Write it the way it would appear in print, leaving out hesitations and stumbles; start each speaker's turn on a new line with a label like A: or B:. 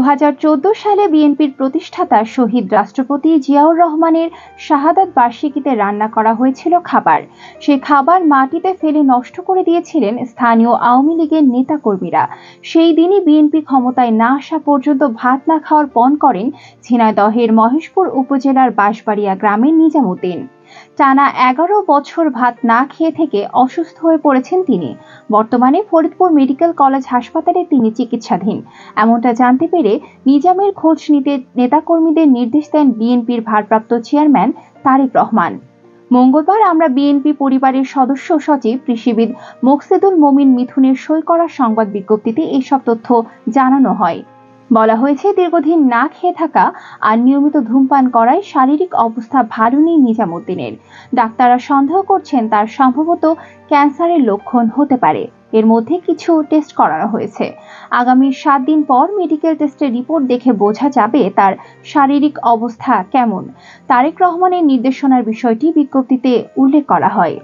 A: 2014 সালে বিএনপির প্রতিষ্ঠাতা শহীদ রাষ্ট্রপতি জিয়াউর রহমানের শাহাদাত বার্ষিকীতে রান্না করা হয়েছিল খাবার। সেই খাবার মাটিতে ফেলে নষ্ট করে দিয়েছিলেন স্থানীয় আওয়ামী লীগের নেতাকর্মীরা। সেই দিনই বিএনপি ক্ষমতায় না আসা পর্যন্ত ভাত না খাওয়ার পণ করেন ঝিনাইদহের মহেশপুর উপজেলার বাঁশবাড়িয়া গ্রামের নিজামুদ্দিন। টানা 11 বছর ভাত না খেয়ে থেকে অসুস্থ হয়ে পড়েছেন তিনি। বর্তমানে ফরিদপুর মেডিকেল কলেজ হাসপাতালে তিনি চিকিৎসাধীন। এমনটা জানতে পেরে নিজামের খোঁজ নিতে নেতাকর্মীদের নির্দেশ দেন বিএনপির ভারপ্রাপ্ত চেয়ারম্যান তারেক রহমান। মঙ্গলবার আমরা বিএনপি পরিবারের সদস্য সচিব কৃষিবিদ মোকসেদুল মমিন মিথুনের সই করা সংবাদ বিজ্ঞপ্তিতে এসব তথ্য জানানো হয়। বলা হয়েছে, দীর্ঘদিন না খেয়ে থাকা আর নিয়মিত ধূমপান করায় শারীরিক অবস্থা ভালো নেই নিজামুদ্দিনের। ডাক্তাররা সন্দেহ করছেন তার সম্ভবত ক্যান্সারের লক্ষণ হতে পারে। এর মধ্যে কিছু টেস্ট করানো হয়েছে। আগামী 7 দিন পর মেডিকেল টেস্টের রিপোর্ট দেখে বোঝা যাবে তার শারীরিক অবস্থা কেমন। তারেক রহমানের নির্দেশনার বিষয়টি বিজ্ঞপ্তিতে উল্লেখ করা হয়।